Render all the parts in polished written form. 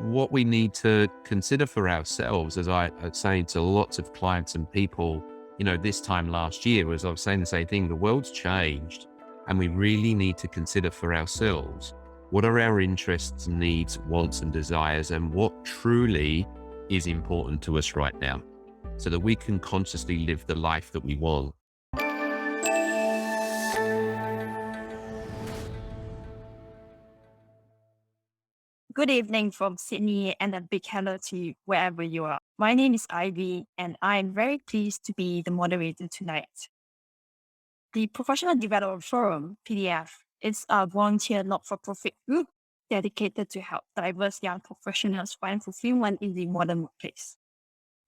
what we need to consider for ourselves, as I was saying to lots of clients and people, this time last year, was I was saying the same thing. The world's changed, and we really need to consider for ourselves, what are our interests, needs, wants, and desires, and what truly is important to us right now, so that we can consciously live the life that we want. Good evening from Sydney and a big hello to wherever you are. My name is Ivy and I am very pleased to be the moderator tonight. The Professional Development Forum, PDF, is a volunteer not-for-profit group dedicated to help diverse young professionals find fulfillment in the modern workplace.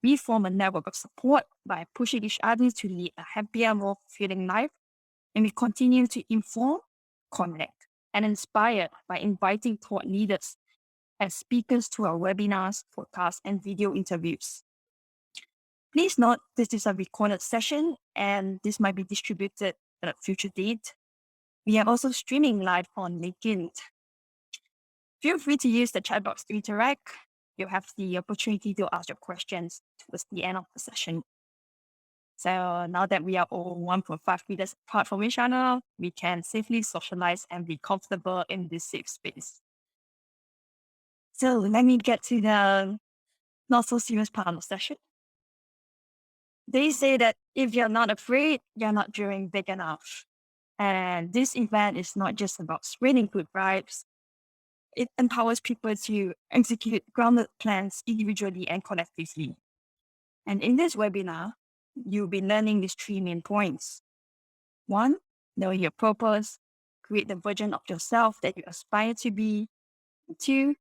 We form a network of support by pushing each other to lead a happier, more fulfilling life, and we continue to inform, connect, and inspire by inviting thought leaders as speakers to our webinars, podcasts, and video interviews. Please note this is a recorded session and this might be distributed at a future date. We are also streaming live on LinkedIn. Feel free to use the chat box to interact. You'll have the opportunity to ask your questions towards the end of the session. So now that we are all 1.5 meters apart from each other, we can safely socialize and be comfortable in this safe space. So let me get to the not so serious part of the session. They say that if you're not afraid, you're not dreaming big enough. And this event is not just about spreading good vibes. It empowers people to execute grounded plans individually and collectively. And in this webinar, you'll be learning these 3 main points. 1, know your purpose, create the version of yourself that you aspire to be. 2,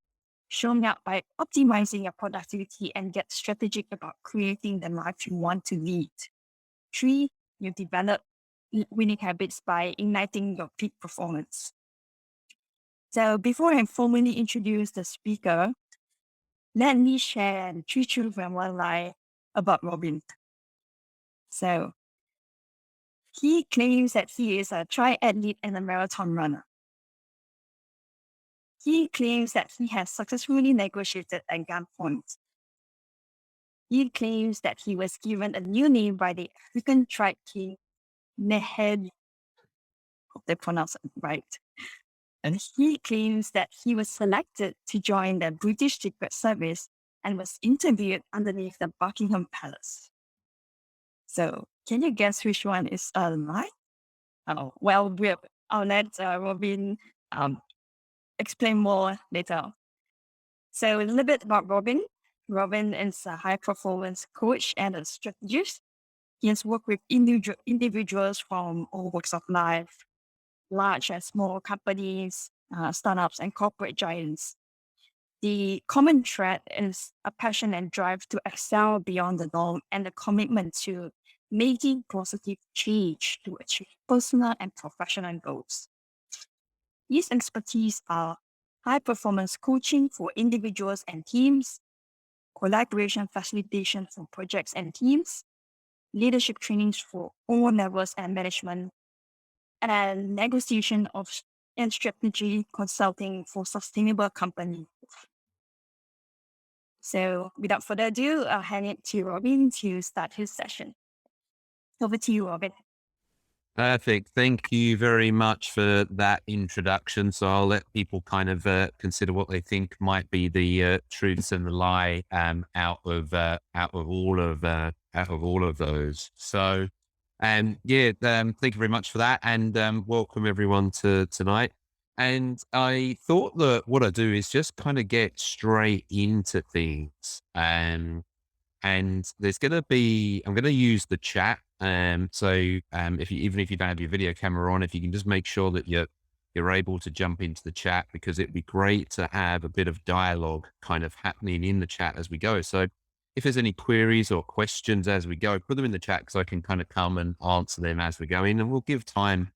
showing up by optimizing your productivity and get strategic about creating the life you want to lead. 3, you develop winning habits by igniting your peak performance. So before I formally introduce the speaker, let me share 3 truths and 1 lie about Robin. So he claims that he is a triathlete and a marathon runner. He claims that he has successfully negotiated at gunpoint. He claims that he was given a new name by the African tribe king Nehed. Hope they pronounce it right. And he claims that he was selected to join the British Secret Service and was interviewed underneath the Buckingham Palace. So can you guess which one is a lie? Oh, well, I'll let Robin explain more later. So a little bit about Robin. Robin is a high-performance coach and a strategist. He has worked with individuals from all walks of life, large and small companies, startups, and corporate giants. The common thread is a passion and drive to excel beyond the norm and a commitment to making positive change to achieve personal and professional goals. His expertise are high-performance coaching for individuals and teams, collaboration facilitation for projects and teams, leadership trainings for all levels and management, and negotiation of and strategy consulting for sustainable company. So without further ado, I'll hand it to Robin to start his session. Over to you, Robin. Perfect. Thank you very much for that introduction. So I'll let people kind of consider what they think might be the truths and the lie out of all of those. So thank you very much for that, and welcome everyone to tonight. And I thought that what I do is just kind of get straight into things. And I'm going to use the chat. Even if you don't have your video camera on, if you can just make sure that you're able to jump into the chat, because it'd be great to have a bit of dialogue kind of happening in the chat as we go. So if there's any queries or questions as we go, put them in the chat, because I can kind of come and answer them as we go in, and we'll give time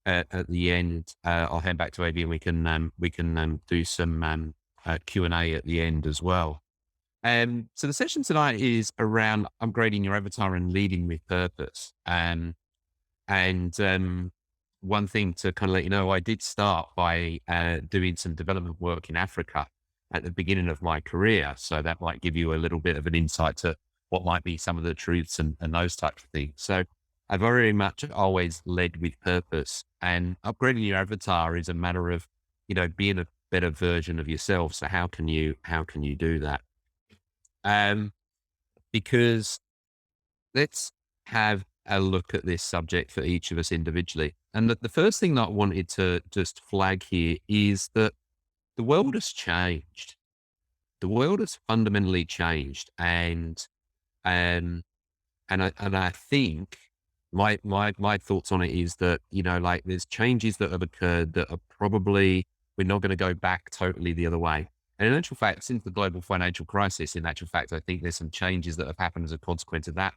at the end. I'll hand back to AB and we can do some Q&A at the end as well. So the session tonight is around upgrading your avatar and leading with purpose. And one thing to kind of let you know, I did start by doing some development work in Africa. at the beginning of my career. So that might give you a little bit of an insight to what might be some of the truths and those types of things. So I very much always led with purpose, and upgrading your avatar is a matter of, being a better version of yourself. So how can you do that? Um, because let's have a look at this subject for each of us individually. And the first thing that I wanted to just flag here is that the world has changed. The world has fundamentally changed, um, and I think my thoughts on it is that, like, there's changes that have occurred that are probably, we're not going to go back totally the other way. And in actual fact, since the global financial crisis, in actual fact, I think there's some changes that have happened as a consequence of that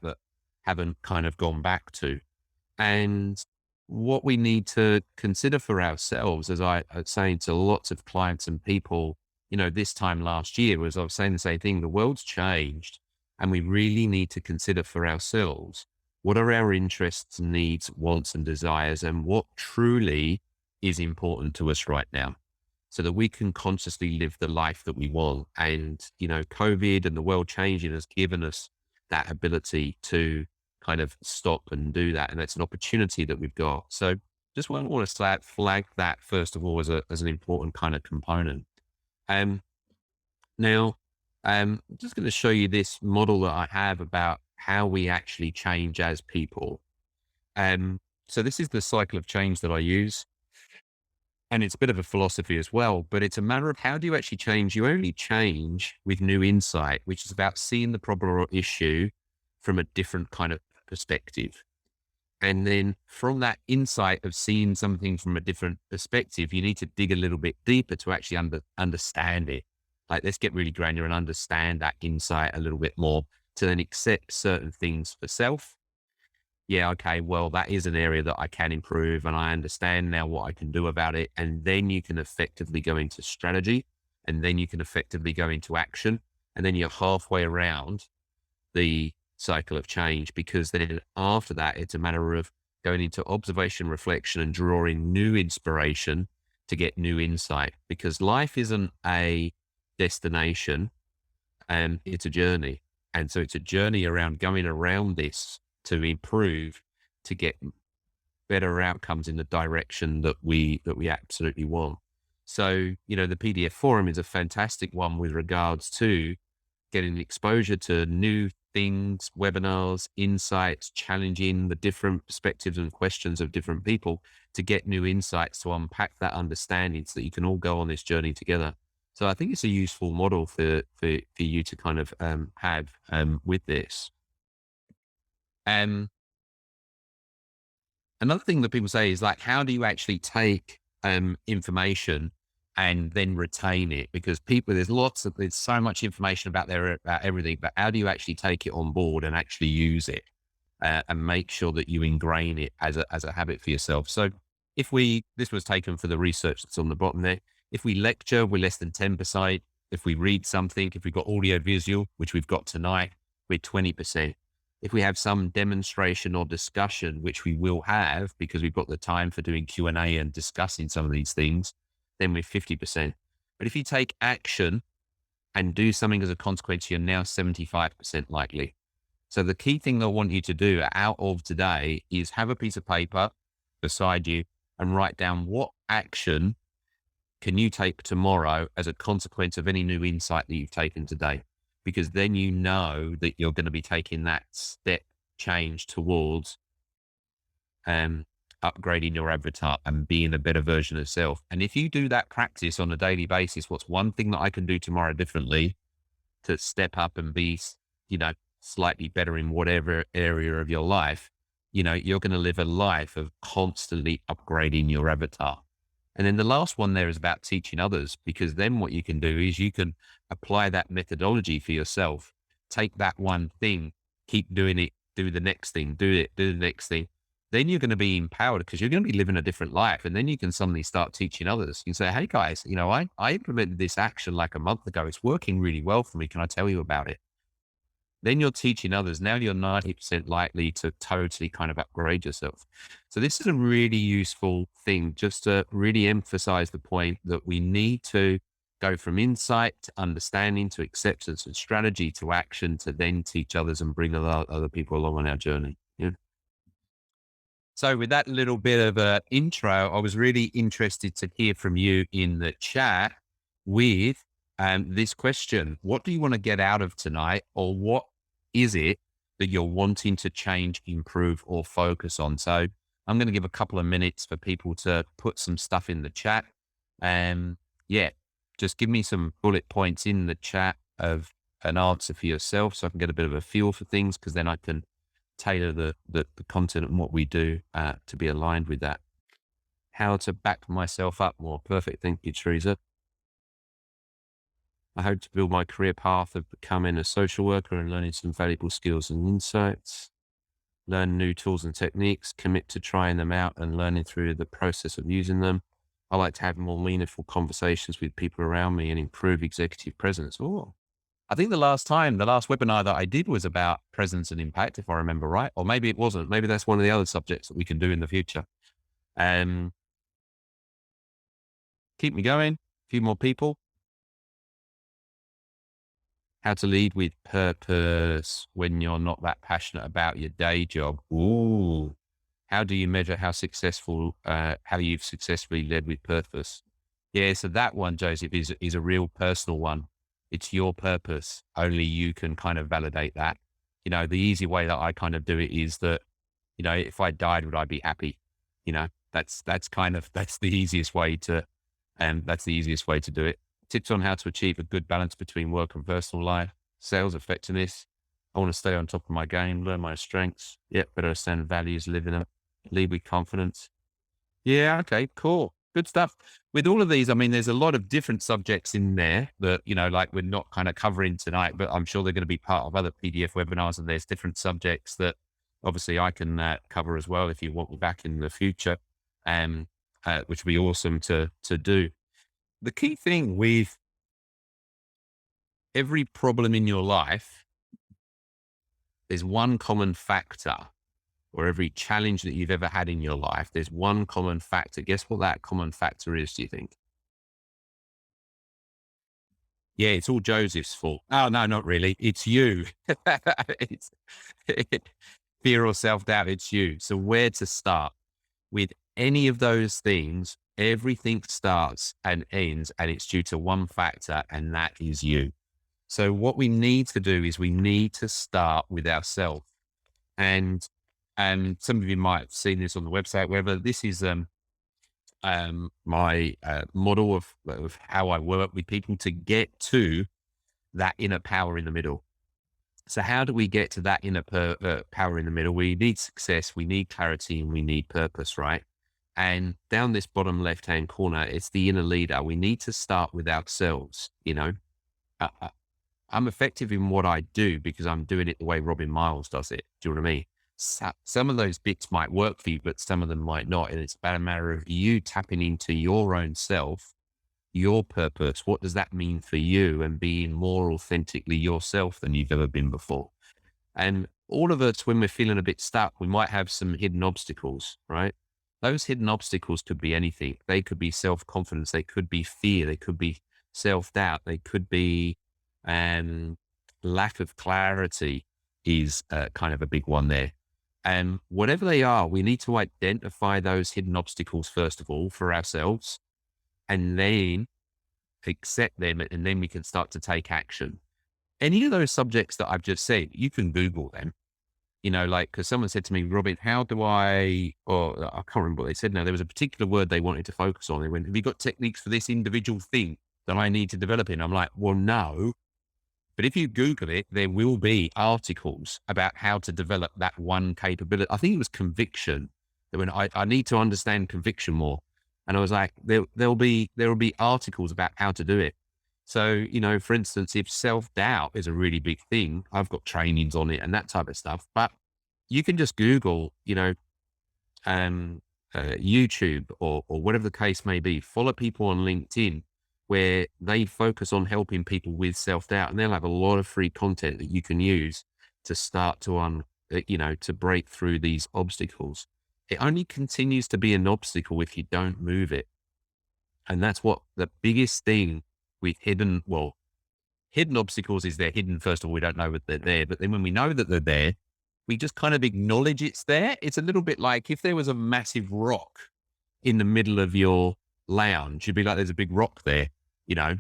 haven't kind of gone back to. And what we need to consider for ourselves, as I was saying to lots of clients and people, this time last year, was I was saying the same thing. The world's changed, and we really need to consider for ourselves, what are our interests, needs, wants, and desires, and what truly is important to us right now, so that we can consciously live the life that we want. And, COVID and the world changing has given us that ability to kind of stop and do that. And that's an opportunity that we've got. So just want to flag that first of all as an important kind of component. Um, Now, I'm just going to show you this model that I have about how we actually change as people. Um, so this is the cycle of change that I use. And it's a bit of a philosophy as well, but it's a matter of, how do you actually change? You only change with new insight, which is about seeing the problem or issue from a different kind of perspective. And then from that insight of seeing something from a different perspective, you need to dig a little bit deeper to actually understand it. Like, let's get really granular and understand that insight a little bit more, to then accept certain things for self. Yeah, okay, well, that is an area that I can improve, and I understand now what I can do about it. And then you can effectively go into strategy, and then you can effectively go into action. And then you're halfway around the cycle of change, because then after that, it's a matter of going into observation, reflection, and drawing new inspiration to get new insight, because life isn't a destination, and it's a journey. And so it's a journey around going around this to improve, to get better outcomes in the direction that we absolutely want. So, the PDF forum is a fantastic one with regards to getting exposure to new things, webinars, insights, challenging the different perspectives and questions of different people to get new insights, to unpack that understanding so that you can all go on this journey together. So I think it's a useful model for you to kind of have with this. Um, Another thing that people say is, like, how do you actually take information and then retain it? Because there's so much information about everything, but how do you actually take it on board and actually use it, and make sure that you ingrain it as a habit for yourself? So this was taken for the research that's on the bottom there. If we lecture, we're less than 10%. If we read something, if we've got audio visual, which we've got tonight, we're 20%. If we have some demonstration or discussion, which we will have because we've got the time for doing Q&A and discussing some of these things, then we're 50%. But if you take action and do something as a consequence, you're now 75% likely. So the key thing that I want you to do out of today is have a piece of paper beside you and write down, what action can you take tomorrow as a consequence of any new insight that you've taken today? Because then you know that you're going to be taking that step change towards upgrading your avatar and being a better version of self. And if you do that practice on a daily basis, what's one thing that I can do tomorrow differently to step up and be, slightly better in whatever area of your life, you're going to live a life of constantly upgrading your avatar. And then the last one there is about teaching others, because then what you can do is you can apply that methodology for yourself. Take that one thing, keep doing it, do the next thing, do the next thing. Then you're going to be empowered, because you're going to be living a different life. And then you can suddenly start teaching others. You can say, hey guys, I implemented this action like a month ago. It's working really well for me. Can I tell you about it? Then you're teaching others. Now you're 90% likely to totally kind of upgrade yourself. So this is a really useful thing, just to really emphasize the point that we need to go from insight to understanding to acceptance and strategy to action to then teach others and bring other people along on our journey. Yeah. So with that little bit of a intro, I was really interested to hear from you in the chat with this question. What do you want to get out of tonight, or what is it that you're wanting to change, improve, or focus on? So I'm going to give a couple of minutes for people to put some stuff in the chat. And yeah, just give me some bullet points in the chat of an answer for yourself so I can get a bit of a feel for things, because then I can tailor the content and what we do to be aligned with that. How to back myself up more. Perfect. Thank you, Teresa. I hope to build my career path of becoming a social worker and learning some valuable skills and insights. Learn new tools and techniques, commit to trying them out and learning through the process of using them. I like to have more meaningful conversations with people around me and improve executive presence. Oh, I think the last webinar that I did was about presence and impact, if I remember right, or maybe it wasn't. Maybe that's one of the other subjects that we can do in the future. Keep me going. A few more people. How to lead with purpose when you're not that passionate about your day job. Ooh. How do you measure how you've successfully led with purpose? Yeah, so that one, Joseph, is a real personal one. It's your purpose. Only you can kind of validate that. The easy way that I kind of do it is that, if I died, would I be happy? That's the easiest way to, do it. Tips on how to achieve a good balance between work and personal life, sales effectiveness. I want to stay on top of my game, learn my strengths. Better understand values, live in them, lead with confidence. Yeah. Okay, cool. Good stuff. With all of these, I mean, there's a lot of different subjects in there that, like we're not kind of covering tonight, but I'm sure they're going to be part of other PDF webinars, and there's different subjects that obviously I can cover as well if you want me back in the future, which would be awesome to do. The key thing with every problem in your life, there's one common factor, or every challenge that you've ever had in your life, there's one common factor. Guess what that common factor is, do you think? Yeah, it's all Joseph's fault. Oh, no, not really. It's you. It's fear or self-doubt. It's you. So where to start? With any of those things, everything starts and ends, and it's due to one factor, and that is you. So what we need to do is we need to start with ourselves. And some of you might have seen this on the website, whether this is my model of how I work with people to get to that inner power in the middle. So how do we get to that inner power in the middle? We need success, we need clarity, and we need purpose, right? And down this bottom left-hand corner, it's the inner leader. We need to start with ourselves. I'm effective in what I do because I'm doing it the way Robin Miles does it. Do you know what I mean? Some of those bits might work for you, but some of them might not. And it's about a matter of you tapping into your own self, your purpose. What does that mean for you? And being more authentically yourself than you've ever been before. And all of us, when we're feeling a bit stuck, we might have some hidden obstacles, right? Those hidden obstacles could be anything. They could be self-confidence. They could be fear. They could be self-doubt. They could be lack of clarity is kind of a big one there. And whatever they are, we need to identify those hidden obstacles, first of all, for ourselves, and then accept them. And then we can start to take action. Any of those subjects that I've just said, you can Google them, because someone said to me, Robin, or I can't remember what they said now. There was a particular word they wanted to focus on. They went, have you got techniques for this individual thing that I need to develop in? I'm like, well, no. But if you Google it, there will be articles about how to develop that one capability. I think it was conviction. When I need to understand conviction more. And I was like, there will be articles about how to do it. So, for instance, if self-doubt is a really big thing, I've got trainings on it and that type of stuff. But you can just Google, YouTube or whatever the case may be. Follow people on LinkedIn where they focus on helping people with self-doubt, and they'll have a lot of free content that you can use to start to to break through these obstacles. It only continues to be an obstacle if you don't move it. And that's what the biggest thing with hidden obstacles is they're hidden. First of all, we don't know that they're there, but then when we know that they're there, we just kind of acknowledge it's there. It's a little bit like if there was a massive rock in the middle of your lounge, you'd be like, there's a big rock there, you know?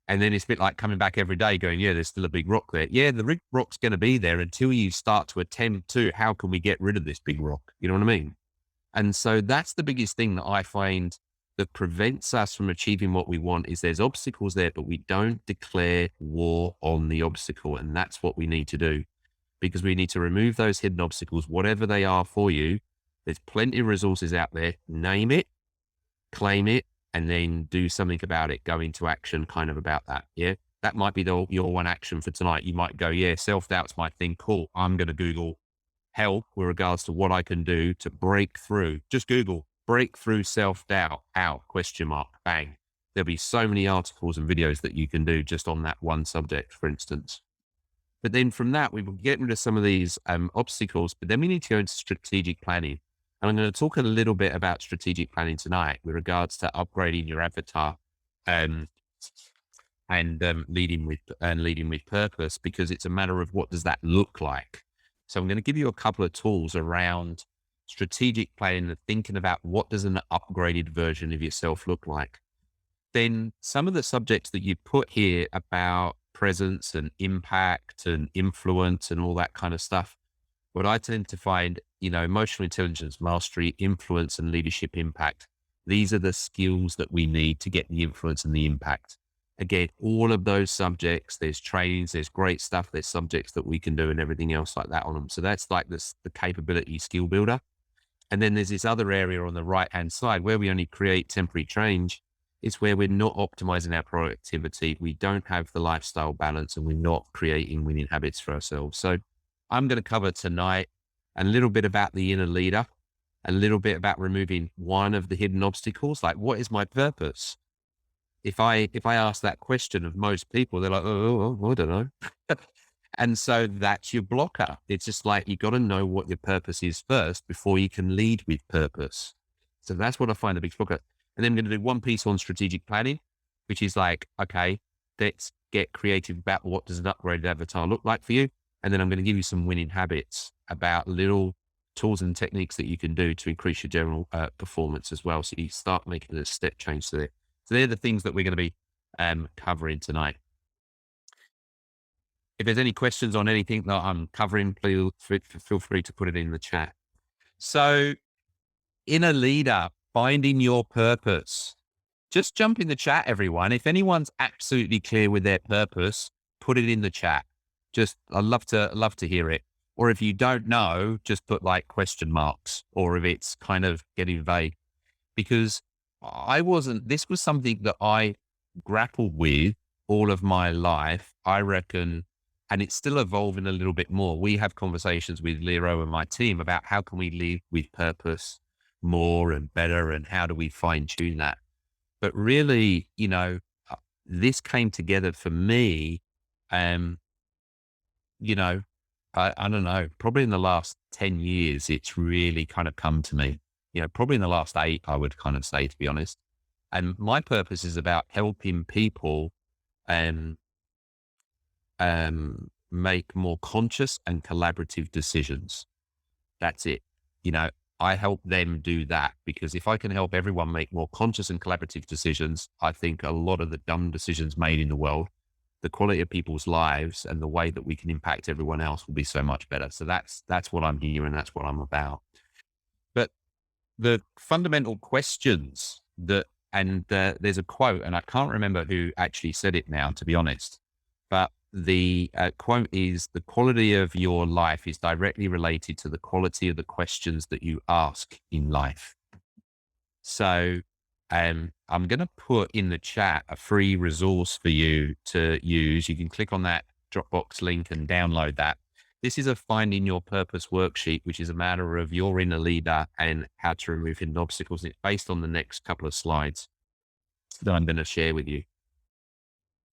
And then it's a bit like coming back every day going, yeah, there's still a big rock there. Yeah, the big rock's going to be there until you start to attempt to, how can we get rid of this big rock? You know what I mean? And so that's the biggest thing that I find that prevents us from achieving what we want is there's obstacles there, but we don't declare war on the obstacle. And that's what we need to do because we need to remove those hidden obstacles, whatever they are for you. There's plenty of resources out there. Name it, claim it, and then do something about it. Go into action kind of about that. Yeah. That might be your one action for tonight. You might go, yeah, self-doubt's my thing. Cool. I'm going to Google help with regards to what I can do to break through. Just Google breakthrough self-doubt. How? ? Bang. There'll be so many articles and videos that you can do just on that one subject, for instance. But then from that, we will get rid of some of these obstacles, but then we need to go into strategic planning. And I'm going to talk a little bit about strategic planning tonight with regards to upgrading your avatar and leading with purpose, because it's a matter of what does that look like. So I'm going to give you a couple of tools around strategic planning and thinking about what does an upgraded version of yourself look like. Then some of the subjects that you put here about presence and impact and influence and all that kind of stuff, what I tend to find, emotional intelligence, mastery, influence, and leadership impact, these are the skills that we need to get the influence and the impact. Again, all of those subjects, there's trainings, there's great stuff, there's subjects that we can do and everything else like that on them. So that's like the capability skill builder. And then there's this other area on the right-hand side where we only create temporary change. It's where we're not optimizing our productivity. We don't have the lifestyle balance and we're not creating winning habits for ourselves. So I'm going to cover tonight a little bit about the inner leader, a little bit about removing one of the hidden obstacles. Like, what is my purpose? If I ask that question of most people, they're like, oh, I don't know. And so that's your blocker. It's just like, you got to know what your purpose is first before you can lead with purpose. So that's what I find the big blocker. And then I'm going to do one piece on strategic planning, which is like, okay, let's get creative about what does an upgraded avatar look like for you. And then I'm going to give you some winning habits about little tools and techniques that you can do to increase your general performance as well. So you start making a step change to it. So they're the things that we're going to be covering tonight. If there's any questions on anything that I'm covering, please feel free to put it in the chat. So inner leader, finding your purpose. Just jump in the chat, everyone. If anyone's absolutely clear with their purpose, put it in the chat. I'd love to hear it. Or if you don't know, just put like question marks, or if it's kind of getting vague, because this was something that I grappled with all of my life, I reckon, and it's still evolving a little bit more. We have conversations with Lero and my team about how can we live with purpose more and better, and how do we fine tune that? But really, this came together for me, I don't know, probably in the last 10 years, it's really kind of come to me, probably in the last 8, I would kind of say, to be honest. And my purpose is about helping people make more conscious and collaborative decisions. That's it. I help them do that, because if I can help everyone make more conscious and collaborative decisions, I think a lot of the dumb decisions made in the world, the quality of people's lives and the way that we can impact everyone else will be so much better. So that's what I'm here, and that's what I'm about. But the fundamental questions there's a quote, and I can't remember who actually said it now, to be honest, but the quote is, the quality of your life is directly related to the quality of the questions that you ask in life. So I'm going to put in the chat a free resource for you to use. You can click on that Dropbox link and download that. This is a finding your purpose worksheet, which is a matter of your inner leader and how to remove hidden obstacles. It's based on the next couple of slides that I'm going to share with you.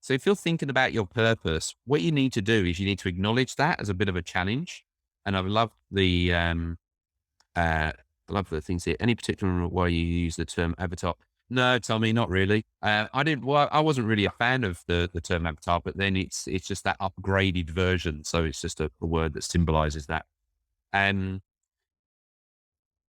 So if you're thinking about your purpose, what you need to do is you need to acknowledge that as a bit of a challenge. And I love the things here. Any particular way you use the term avatar? No, Tommy, not really. I didn't. Well, I wasn't really a fan of the term avatar, but then it's just that upgraded version. So it's just a word that symbolizes that. Um,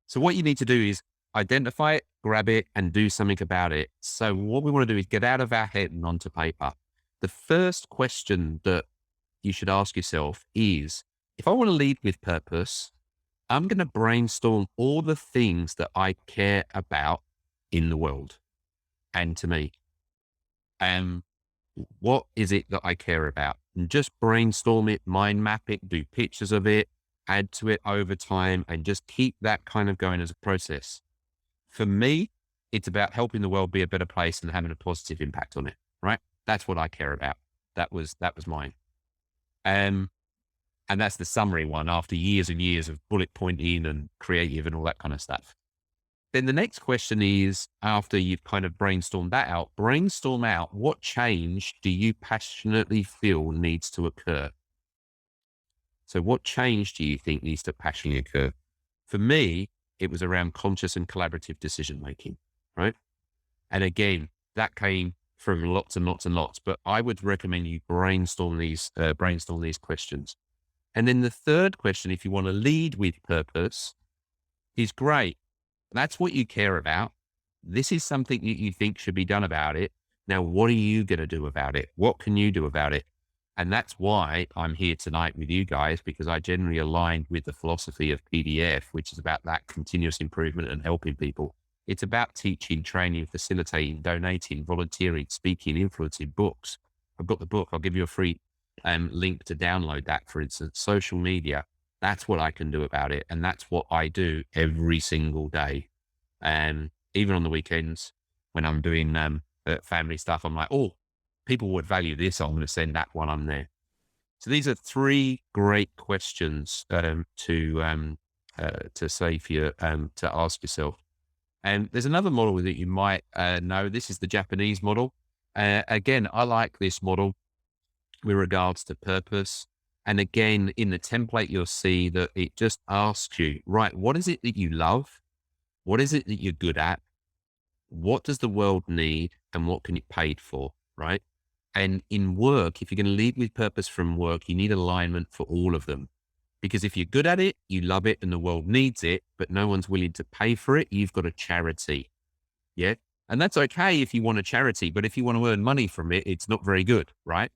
so what you need to do is identify it, grab it, and do something about it. So what we want to do is get out of our head and onto paper. The first question that you should ask yourself is, if I want to lead with purpose, I'm going to brainstorm all the things that I care about in the world and to me. And what is it that I care about? And just brainstorm it, mind map it, do pictures of it, add to it over time, and just keep that kind of going as a process. For me, it's about helping the world be a better place and having a positive impact on it, right? That's what I care about. That was mine. Um, and that's the summary one after years and years of bullet pointing and creative and all that kind of stuff. Then the next question is, after you've kind of brainstormed that out, brainstorm out what change do you passionately feel needs to occur? So what change do you think needs to passionately occur? For me, it was around conscious and collaborative decision making, right? And again, that came from lots and lots and lots, but I would recommend you brainstorm these questions. And then the third question, if you want to lead with purpose, is great. That's what you care about. This is something that you think should be done about it. Now, what are you going to do about it? What can you do about it? And that's why I'm here tonight with you guys, because I generally aligned with the philosophy of PDF, which is about that continuous improvement and helping people. It's about teaching, training, facilitating, donating, volunteering, speaking, influencing, books. I've got the book. I'll give you a free link to download that, for instance. Social media. That's what I can do about it. And that's what I do every single day. And even on the weekends when I'm doing family stuff, I'm like, oh, people would value this. I'm going to send that one on there. So these are three great questions to say for you, to ask yourself. And there's another model that you might know. This is the Japanese model. Again, I like this model with regards to purpose. And again, in the template, you'll see that it just asks you, right, what is it that you love? What is it that you're good at? What does the world need? And what can it paid for? Right. And in work, if you're going to lead with purpose from work, you need alignment for all of them. Because if you're good at it, you love it and the world needs it, but no one's willing to pay for it, you've got a charity. Yeah. And that's okay if you want a charity, but if you want to earn money from it, it's not very good. Right.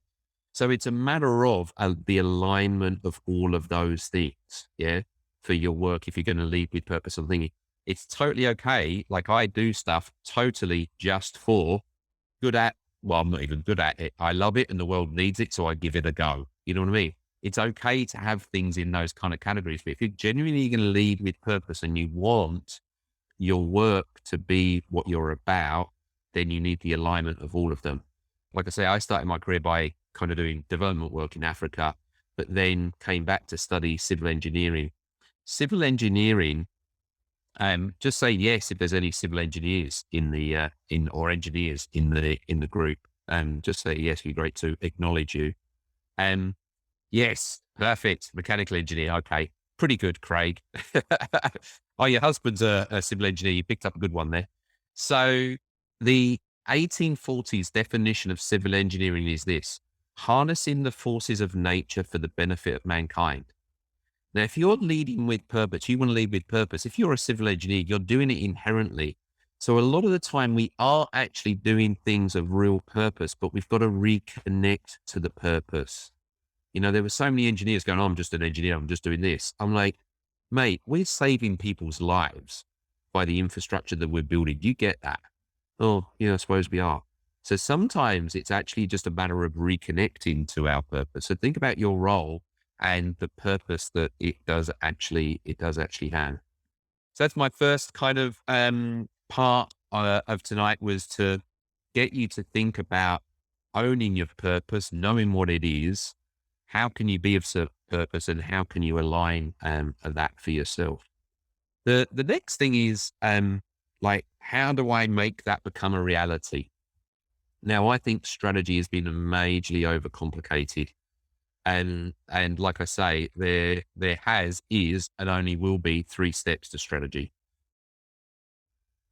So it's a matter of the alignment of all of those things, yeah, for your work. If you're going to lead with purpose and thinking, it's totally okay. Like I do stuff totally just for good at, well, I'm not even good at it. I love it and the world needs it. So I give it a go. You know what I mean? It's okay to have things in those kind of categories. But if you're genuinely going to lead with purpose and you want your work to be what you're about, then you need the alignment of all of them. Like I say, I started my career by kind of doing development work in Africa, but then came back to study civil engineering. Civil engineering, just say yes if there's any civil engineers in the or engineers in the group. Just say yes. It'd be great to acknowledge you. Yes, perfect. Mechanical engineer. Okay, pretty good, Craig. Oh, your husband's a civil engineer. You picked up a good one there. So the 1840s definition of civil engineering is this: harnessing the forces of nature for the benefit of mankind. Now, if you're leading with purpose, you want to lead with purpose. If you're a civil engineer, you're doing it inherently. So a lot of the time we are actually doing things of real purpose, but we've got to reconnect to the purpose. You know, there were so many engineers going, oh, I'm just an engineer. I'm just doing this. I'm like, mate, we're saving people's lives by the infrastructure that we're building. You get that? Oh, yeah, I suppose we are. So sometimes it's actually just a matter of reconnecting to our purpose. So think about your role and the purpose that it does actually have. So that's my first kind of part of tonight, was to get you to think about owning your purpose, knowing what it is. How can you be of purpose, and how can you align that for yourself? The next thing is like, how do I make that become a reality? Now, I think strategy has been majorly overcomplicated. And like I say, there is, and only will be 3 steps to strategy.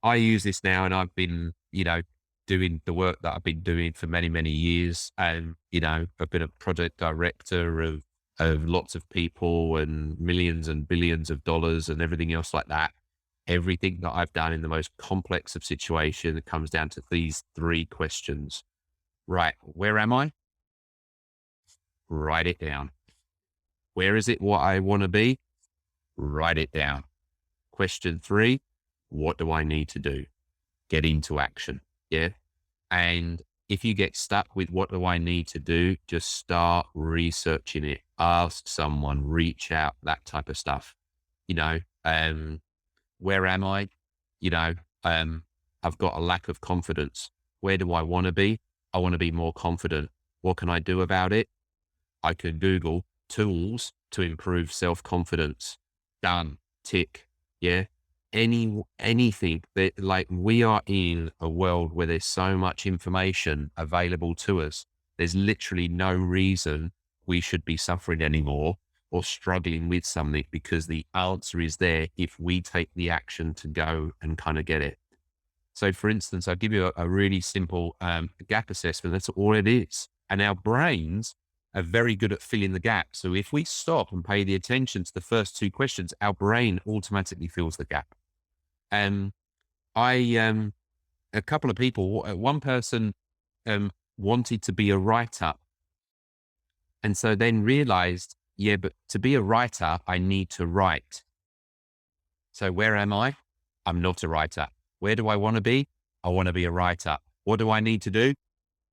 I use this now, and I've been you know, doing the work that I've been doing for many, many years. And, I've been a project director of lots of people and millions and billions of dollars and everything else like that. Everything that I've done in the most complex of situations, it comes down to these three questions. Right. Where am I? Write it down. Where is it what I want to be? Write it down. Question three, what do I need to do? Get into action. Yeah. And if you get stuck with what do I need to do, just start researching it. Ask someone, reach out, that type of stuff. You know, where am I? You know, I've got a lack of confidence. Where do I want to be? I want to be more confident. What can I do about it? I could Google tools to improve self-confidence. Done. Tick. Yeah. Anything that, like, we are in a world where there's so much information available to us. There's literally no reason we should be suffering anymore or struggling with something, because the answer is there if we take the action to go and kind of get it. So for instance, I'll give you a really simple gap assessment. That's all it is. And our brains are very good at filling the gap. So if we stop and pay the attention to the first two questions, our brain automatically fills the gap. And a couple of people, one person wanted to be a writer. And so then realized, yeah, but to be a writer, I need to write. So where am I? I'm not a writer. Where do I want to be? I want to be a writer. What do I need to do?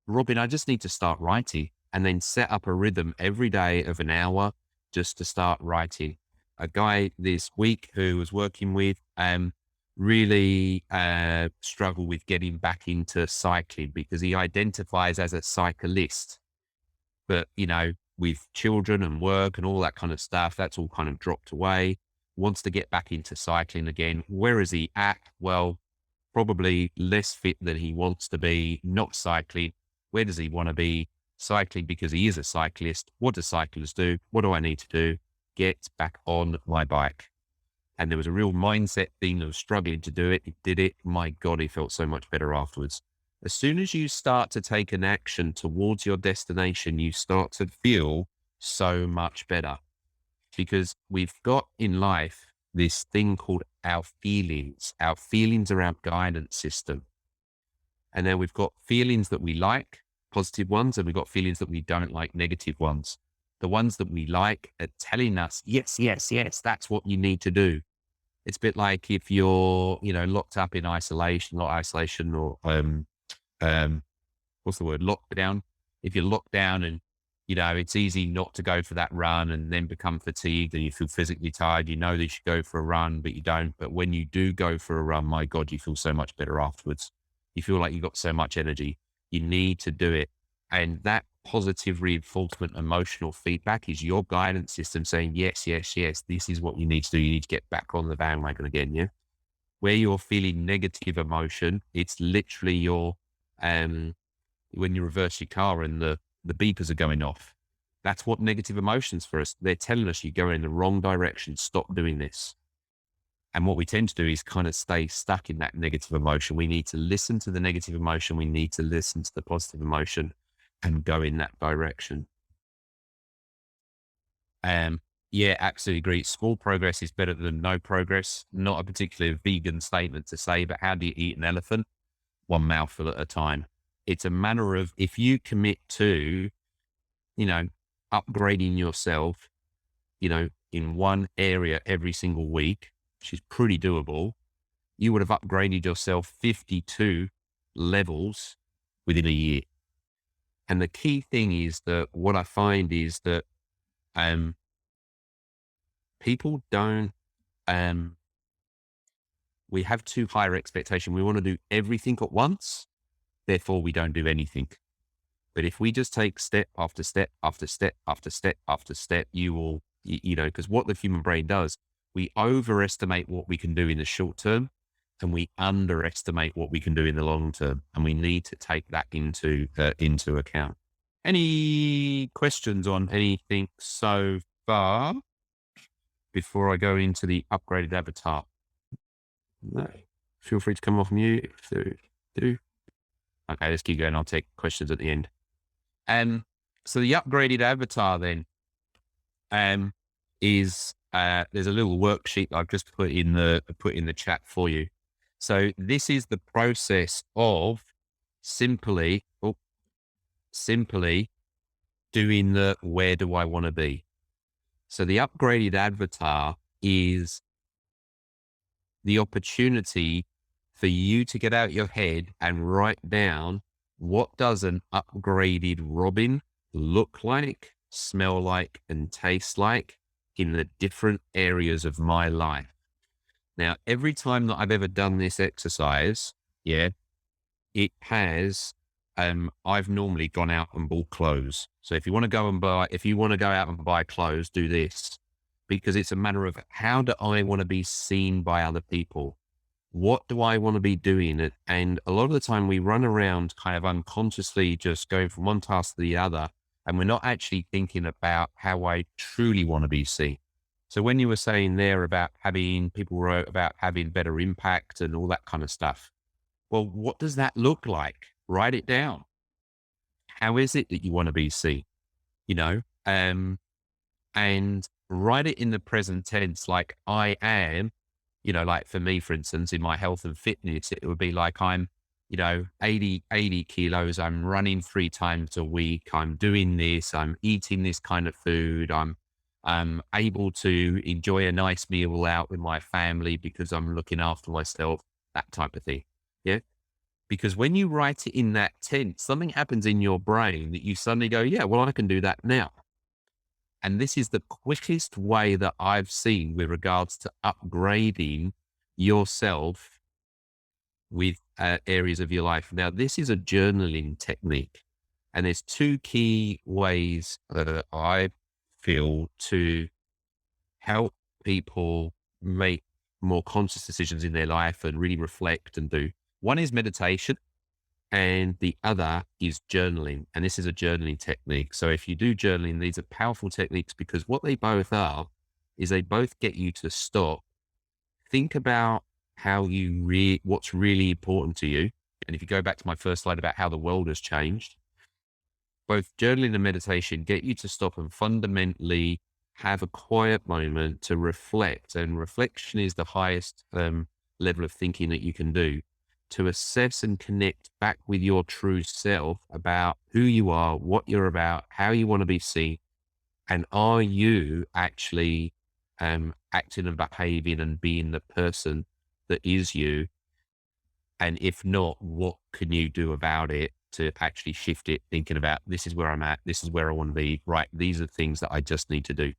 Robin, I just need to start writing, and then set up a rhythm every day of an hour just to start writing. A guy this week who was working with really struggled with getting back into cycling because he identifies as a cyclist. But, with children and work and all that kind of stuff, that's all kind of dropped away. Wants to get back into cycling again. Where is he at? Well, probably less fit than he wants to be, not cycling. Where does he want to be? Cycling because he is a cyclist. What do cyclists do? What do I need to do? Get back on my bike. And there was a real mindset thing of struggling to do it. He did it. My God, he felt so much better afterwards. As soon as you start to take an action towards your destination, you start to feel so much better, because we've got in life this thing called our feelings. Our feelings are our guidance system. And then we've got feelings that we like, positive ones, and we've got feelings that we don't like, negative ones. The ones that we like are telling us, yes, yes, yes, that's what you need to do. It's a bit like if you're, locked up in isolation, not isolation, or what's the word? Lockdown. If you're locked down and, it's easy not to go for that run and then become fatigued and you feel physically tired. You know that you should go for a run, but you don't. But when you do go for a run, my God, you feel so much better afterwards. You feel like you've got so much energy. You need to do it. And that positive reinforcement, emotional feedback is your guidance system saying, yes, yes, yes, this is what you need to do. You need to get back on the bandwagon again. Yeah. Where you're feeling negative emotion, it's literally your, when you reverse your car and the beepers are going off. That's what negative emotions for us. They're telling us you're going in the wrong direction. Stop doing this. And what we tend to do is kind of stay stuck in that negative emotion. We need to listen to the negative emotion. We need to listen to the positive emotion and go in that direction. Yeah, absolutely agree. Small progress is better than no progress. Not a particularly vegan statement to say, but how do you eat an elephant? One mouthful at a time. It's a matter of, if you commit to, upgrading yourself, in one area every single week, which is pretty doable, you would have upgraded yourself 52 levels within a year. And the key thing is that what I find is that people don't, we have too high expectation. We want to do everything at once. Therefore, we don't do anything. But if we just take step after step after step after step after step, you will, because what the human brain does, we overestimate what we can do in the short term and we underestimate what we can do in the long term. And we need to take that into account. Any questions on anything so far before I go into the upgraded avatar? No. Feel free to come off mute if you do. Okay, let's keep going. I'll take questions at the end. So the upgraded avatar then um, is there's a little worksheet I've just put in the chat for you. So this is the process of simply simply doing the where do I want to be. So the upgraded avatar is the opportunity for you to get out your head and write down, what does an upgraded Robin look like, smell like, and taste like in the different areas of my life. Now, every time that I've ever done this exercise, yeah, it has, I've normally gone out and bought clothes. So if you want to go out and buy clothes, do this, because it's a matter of, how do I want to be seen by other people? What do I want to be doing? And a lot of the time we run around kind of unconsciously just going from one task to the other, and we're not actually thinking about how I truly want to be seen. So when you were saying there about people wrote about having better impact and all that kind of stuff, well, what does that look like? Write it down. How is it that you want to be seen? You know, and write it in the present tense, like I am, like for me, for instance, in my health and fitness, it would be like I'm, 80 kilos. I'm running 3 times a week. I'm doing this. I'm eating this kind of food. I'm able to enjoy a nice meal out with my family because I'm looking after myself, that type of thing. Yeah. Because when you write it in that tense, something happens in your brain that you suddenly go, yeah, well, I can do that now. And this is the quickest way that I've seen with regards to upgrading yourself with areas of your life. Now, this is a journaling technique. And there's 2 key ways that I feel to help people make more conscious decisions in their life and really reflect and do. One is meditation, and the other is journaling. And this is a journaling technique. So if you do journaling, these are powerful techniques, because what they both are is they both get you to stop, think about what's really important to you. And if you go back to my first slide about how the world has changed, both journaling and meditation get you to stop and fundamentally have a quiet moment to reflect. And reflection is the highest level of thinking that you can do, to assess and connect back with your true self about who you are, what you're about, how you want to be seen. And are you actually acting and behaving and being the person that is you? And if not, what can you do about it to actually shift it, thinking about, this is where I'm at, this is where I want to be, right? These are things that I just need to do.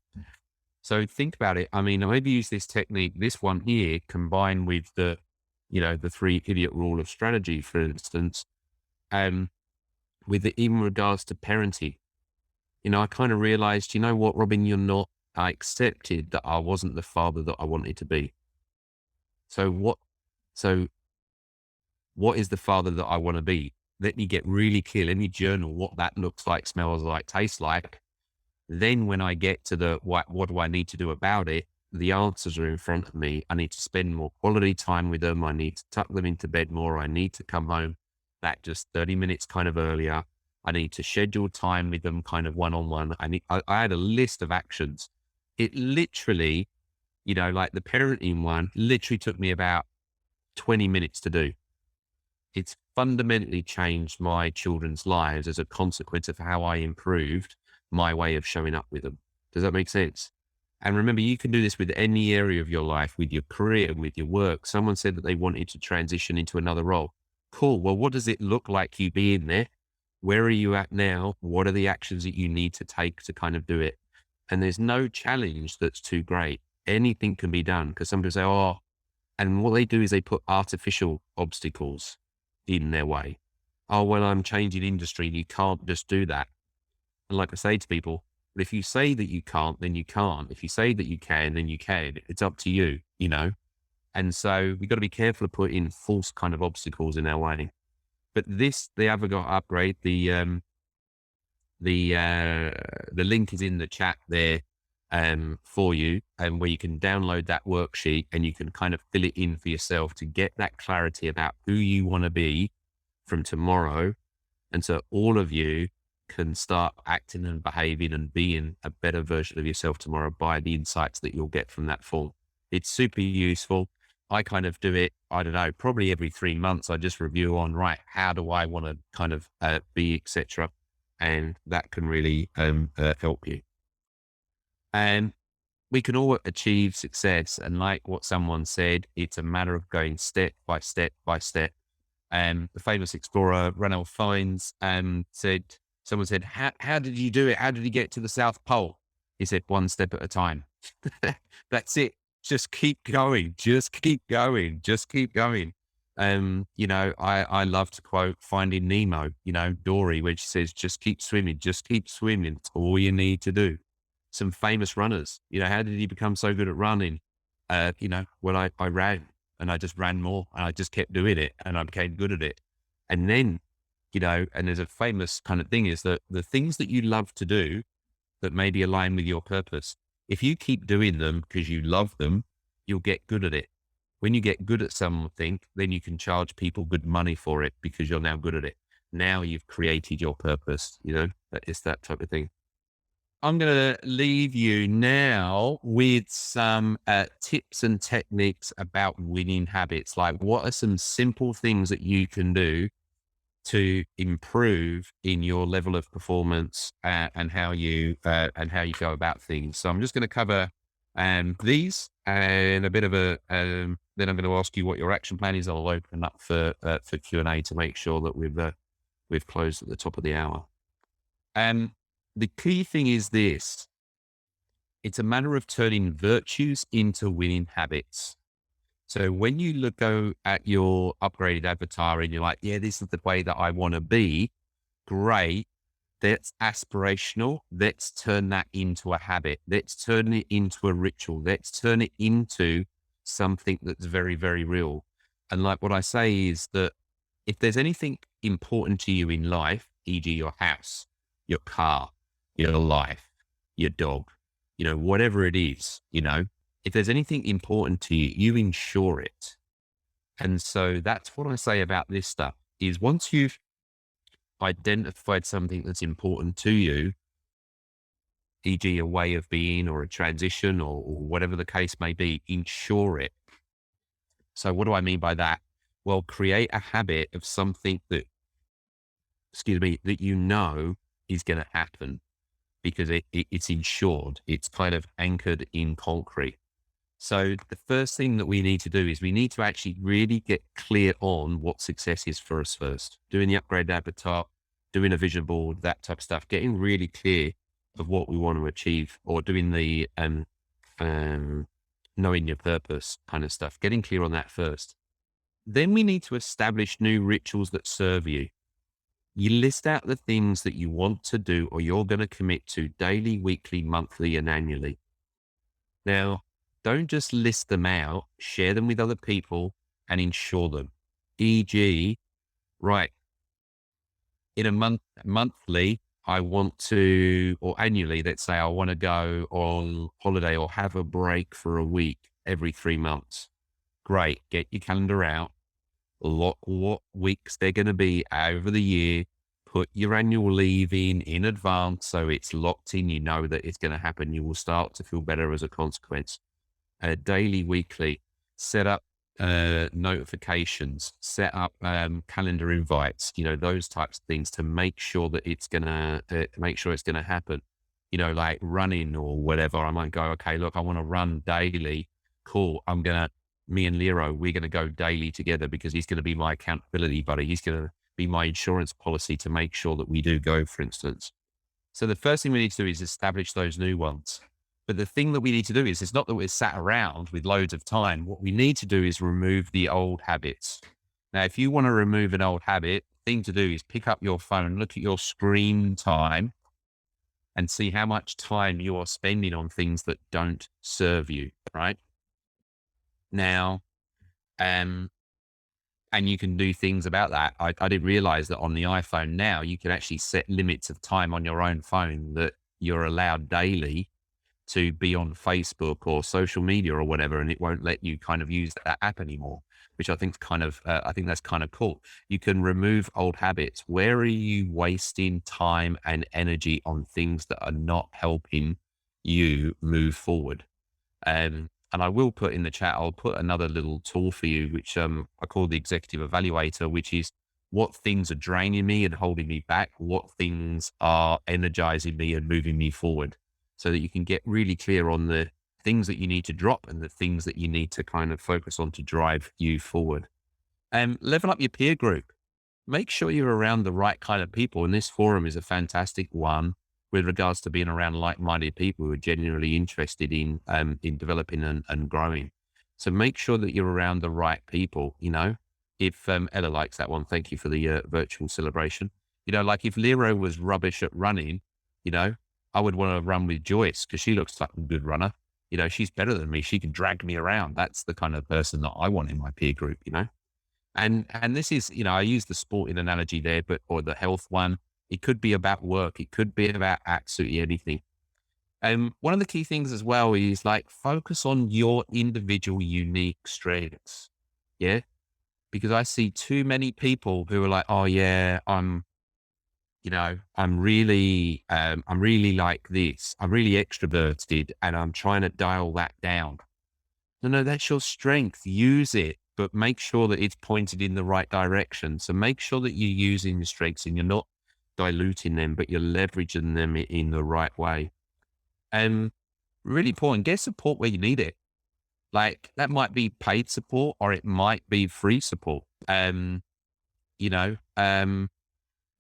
So think about it. I mean, I've used this technique, this one here, combined with the 3 idiot rule of strategy, for instance, with even regards to parenting. I kind of realized, you know what, Robin, I accepted that I wasn't the father that I wanted to be. So what is the father that I want to be? Let me get really clear. Let me journal what that looks like, smells like, tastes like. Then when I get to what do I need to do about it? The answers are in front of me. I need to spend more quality time with them. I need to tuck them into bed more. I need to come home that just 30 minutes kind of earlier. I need to schedule time with them kind of one-on-one. I had a list of actions. It literally, like the parenting one, literally took me about 20 minutes to do. It's fundamentally changed my children's lives as a consequence of how I improved my way of showing up with them. Does that make sense? And remember, you can do this with any area of your life, with your career, with your work. Someone said that they wanted to transition into another role. Cool. Well, what does it look like you being there? Where are you at now? What are the actions that you need to take to kind of do it? And there's no challenge that's too great. Anything can be done, because some people say, oh, and what they do is they put artificial obstacles in their way. Oh, well, I'm changing industry. You can't just do that. And like I say to people, but if you say that you can't, then you can't. If you say that you can, then you can. It's up to you, And so we've got to be careful of putting false kind of obstacles in our way. But the Avatar upgrade, the link is in the chat there for you, and where you can download that worksheet and you can kind of fill it in for yourself to get that clarity about who you want to be from tomorrow. And so all of you can start acting and behaving and being a better version of yourself tomorrow by the insights that you'll get from that form. It's super useful. I kind of do it, I don't know, probably every 3 months. I just review on, right, how do I want to kind of be, etc. And that can really help you. And we can all achieve success. And like what someone said, it's a matter of going step by step by step. The famous explorer Ranulph Fiennes said, someone said, how did you do it? How did you get to the South Pole? He said, one step at a time. That's it. Just keep going. Just keep going. Just keep going. I love to quote Finding Nemo, Dory, where she says, just keep swimming. Just keep swimming. It's all you need to do. Some famous runners, how did he become so good at running? Well, I ran. And I just ran more and I just kept doing it and I became good at it. And then, and there's a famous kind of thing is that the things that you love to do that maybe align with your purpose, if you keep doing them because you love them, you'll get good at it. When you get good at something, then you can charge people good money for it because you're now good at it. Now you've created your purpose, it's that type of thing. I'm going to leave you now with some tips and techniques about winning habits. Like, what are some simple things that you can do to improve in your level of performance and how you go about things? So I'm just going to cover these and a bit of a. Then I'm going to ask you what your action plan is. I'll open up for Q&A to make sure that we've closed at the top of the hour. The key thing is this. It's a matter of turning virtues into winning habits. So when you go at your upgraded avatar and you're like, yeah, this is the way that I want to be, great. That's aspirational. Let's turn that into a habit. Let's turn it into a ritual. Let's turn it into something that's very, very real. And like what I say is that if there's anything important to you in life, e.g. your house, your car, your life, your dog, whatever it is, if there's anything important to you, you ensure it. And so that's what I say about this stuff is once you've identified something that's important to you, e.g. a way of being or a transition or whatever the case may be, ensure it. So what do I mean by that? Well, create a habit of something that, that is going to happen because it's insured. It's kind of anchored in concrete. So the first thing that we need to do is we need to actually really get clear on what success is for us first. Doing the upgrade avatar, doing a vision board, that type of stuff, getting really clear of what we want to achieve, or doing the knowing your purpose kind of stuff, getting clear on that first. Then we need to establish new rituals that serve you. You list out the things that you want to do or you're going to commit to daily, weekly, monthly, and annually. Now, don't just list them out, share them with other people and ensure them. E.g., right, in a monthly, I want to, or annually, let's say I want to go on holiday or have a break for a week every 3 months. Great. Get your calendar out. What weeks they're going to be over the year. Put your annual leave in advance so it's locked in. You know that it's going to happen. You will start to feel better as a consequence. Daily, weekly, set up notifications, set up calendar invites, those types of things to make sure that it's going to happen. Like running or whatever. I might go, okay, look, I want to run daily. Cool. Me and Lero, we're going to go daily together because he's going to be my accountability buddy. He's going to be my insurance policy to make sure that we do go, for instance. So the first thing we need to do is establish those new ones. But the thing that we need to do is, it's not that we're sat around with loads of time. What we need to do is remove the old habits. Now, if you want to remove an old habit, the thing to do is pick up your phone, look at your screen time and see how much time you are spending on things that don't serve you, right? Now, and you can do things about that. I didn't realize that on the iPhone now, you can actually set limits of time on your own phone that you're allowed daily to be on Facebook or social media or whatever, and it won't let you kind of use that app anymore, which I think I think that's kind of cool. You can remove old habits. Where are you wasting time and energy on things that are not helping you move forward? And I will put in the chat, I'll put another little tool for you, which I call the executive evaluator, which is what things are draining me and holding me back, what things are energizing me and moving me forward, so that you can get really clear on the things that you need to drop and the things that you need to kind of focus on to drive you forward. Level up your peer group. Make sure you're around the right kind of people. And this forum is a fantastic one with regards to being around like-minded people who are genuinely interested in developing and growing. So make sure that you're around the right people. You know, if Ella likes that one, thank you for the virtual celebration. You know, like if Lero was rubbish at running, you know, I would want to run with Joyce because she looks like a good runner. You know, she's better than me. She can drag me around. That's the kind of person that I want in my peer group, you know? And this is, you know, I use the sporting analogy there, but or the health one. It could be about work. It could be about absolutely anything. One of the key things as well is like focus on your individual unique strengths. Yeah. Because I see too many people who are like, oh yeah, you know, I'm really like this. I'm really extroverted and I'm trying to dial that down. No, no, that's your strength. Use it, but make sure that it's pointed in the right direction. So make sure that you're using your strengths and you're not diluting them, but you're leveraging them in the right way. And really important, get support where you need it. Like that might be paid support or it might be free support. You know,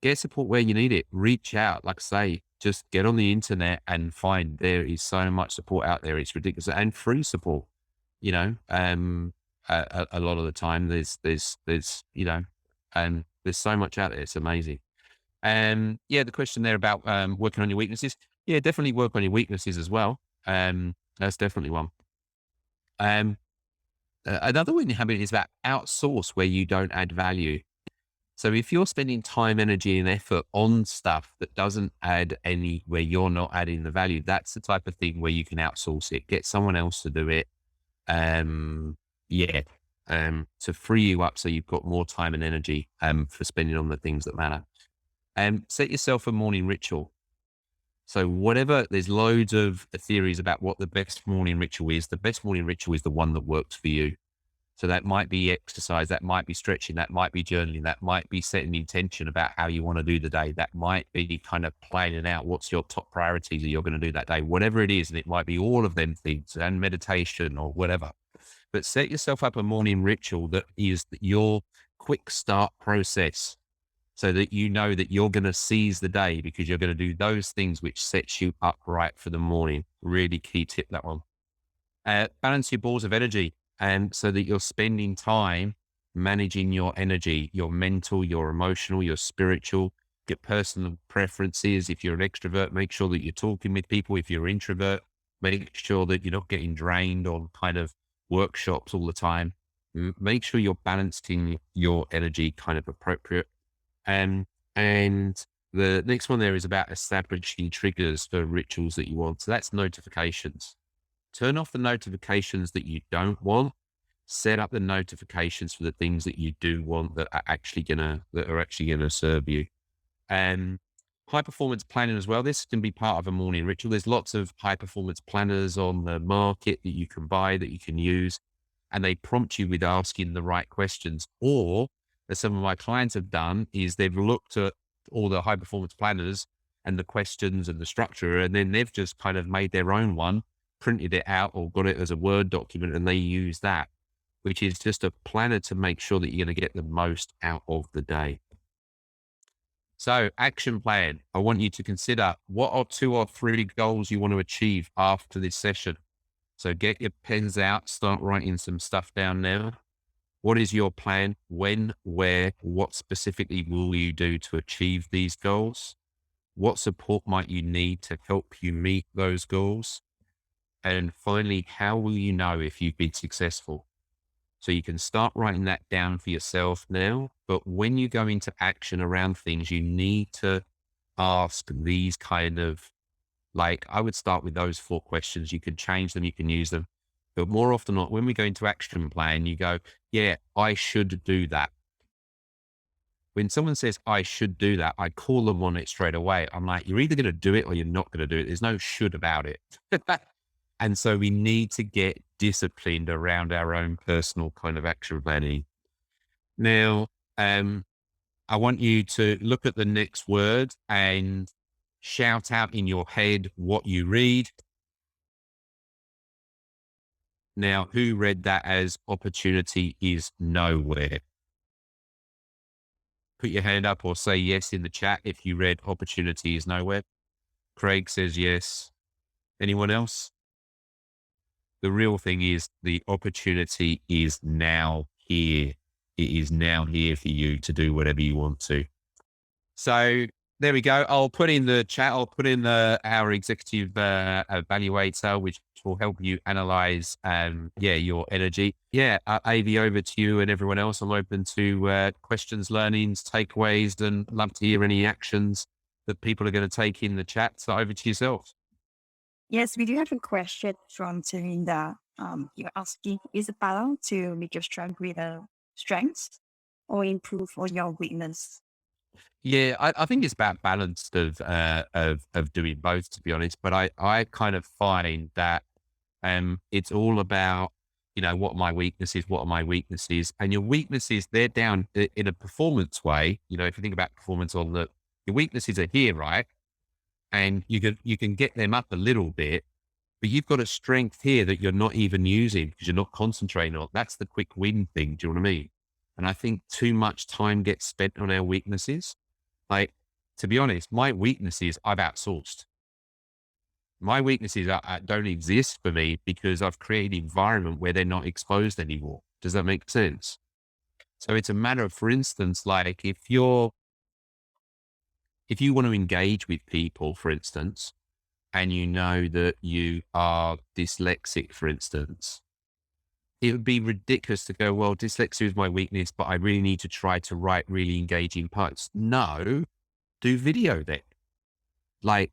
get support where you need it. Reach out, like I say, just get on the internet and find there is so much support out there. It's ridiculous and free support. You know, a lot of the time there's you know, there's so much out there. It's amazing. Yeah, the question there about working on your weaknesses. Yeah, definitely work on your weaknesses as well. That's definitely one. Another winning habit is about outsource where you don't add value. So if you're spending time, energy, and effort on stuff that doesn't add any, where you're not adding the value, that's the type of thing where you can outsource it. Get someone else to do it. Um, yeah, to free you up so you've got more time and energy for spending on the things that matter. Set yourself a morning ritual. So whatever, there's loads of theories about what the best morning ritual is. The best morning ritual is the one that works for you. So that might be exercise, that might be stretching, that might be journaling, that might be setting the intention about how you want to do the day. That might be kind of planning out what's your top priorities that you're going to do that day, whatever it is. And it might be all of them things and meditation or whatever. But set yourself up a morning ritual that is your quick start process so that you know that you're going to seize the day because you're going to do those things which sets you up right for the morning. Really key tip, that one. Balance your balls of energy. And so that you're spending time managing your energy, your mental, your emotional, your spiritual, your personal preferences. If you're an extrovert, make sure that you're talking with people. If you're an introvert, make sure that you're not getting drained on kind of workshops all the time. Make sure you're balancing your energy kind of appropriate. And the next one there is about establishing triggers for rituals that you want. So that's notifications. Turn off the notifications that you don't want. Set up the notifications for the things that you do want that are actually gonna serve you. And high performance planning as well. This can be part of a morning ritual. There's lots of high performance planners on the market that you can buy, that you can use, and they prompt you with asking the right questions. Or, as some of my clients have done, is they've looked at all the high performance planners and the questions and the structure, and then they've just kind of made their own one, printed it out or got it as a Word document, and they use that, which is just a planner to make sure that you're going to get the most out of the day. So action plan. I want you to consider what are 2 or 3 goals you want to achieve after this session. So get your pens out, start writing some stuff down now. What is your plan? When, where, what specifically will you do to achieve these goals? What support might you need to help you meet those goals? And finally, how will you know if you've been successful? So you can start writing that down for yourself now. But when you go into action around things, you need to ask these kind of Like I would start with those 4 questions. You can change them, you can use them. But more often than not, when we go into action plan, you go, yeah, I should do that. When someone says, I should do that, I call them on it straight away. I'm like, you're either going to do it or you're not going to do it. There's no should about it. And so we need to get disciplined around our own personal kind of action planning. Now, I want you to look at the next word and shout out in your head what you read. Now, who read that as opportunity is nowhere? Put your hand up or say yes in the chat if you read opportunity is nowhere. Craig says yes. Anyone else? The real thing is the opportunity is now here. It is now here for you to do whatever you want to. So there we go. I'll put in the chat. I'll put in our executive evaluator, which will help you analyze, your energy. Yeah, AV, over to you and everyone else. I'm open to questions, learnings, takeaways, and love to hear any actions that people are going to take in the chat. So over to yourself. Yes, we do have a question from Terinda. You're asking, is it better to make your strength with a strength or improve on your weakness? Yeah, I think it's about balance of doing both, to be honest. But I kind of find that it's all about, what my weakness is, what are my weaknesses, and your weaknesses, they're down in a performance way. If you think about performance on your weaknesses are here, right? And you can get them up a little bit, but you've got a strength here that you're not even using because you're not concentrating on. That's the quick win thing. Do you know what I mean? And I think too much time gets spent on our weaknesses. Like, to be honest, my weaknesses I've outsourced. My weaknesses don't exist for me because I've created an environment where they're not exposed anymore. Does that make sense? So it's a matter of, for instance, like if you want to engage with people, for instance, and you know that you are dyslexic, for instance, it would be ridiculous to go, well, dyslexia is my weakness, but I really need to try to write really engaging posts. No, do video then. Like,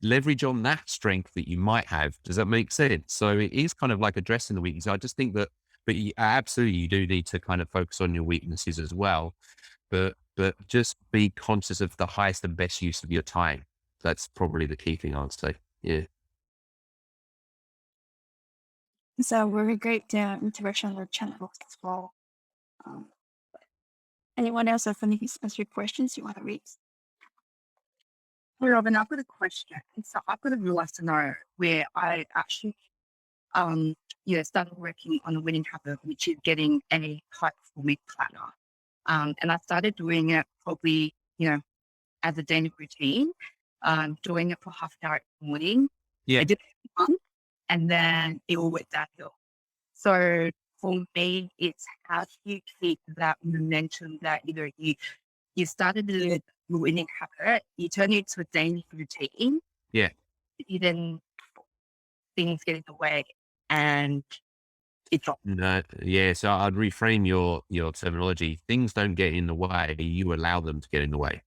leverage on that strength that you might have. Does that make sense? So it is kind of like addressing the weakness. I just think that, but absolutely, you do need to kind of focus on your weaknesses as well. But just be conscious of the highest and best use of your time. That's probably the key thing I'd say. Yeah. So very great interaction with chat box as well. Um, Anyone else have any specific questions you want to raise? Hey, Robin, I've got a question. So I've got a real life scenario where I actually, started working on a winning habit, which is getting a high performing planner. And I started doing it probably, as a daily routine, doing it for half an hour in the morning. Yeah. I did it for a month, and then it all went downhill. So for me, it's how do you keep that momentum that, you started a winning habit, you turn it into a daily routine. Yeah. You then things get in the way and it drops. No, yeah. So I'd reframe your terminology. Things don't get in the way. You allow them to get in the way.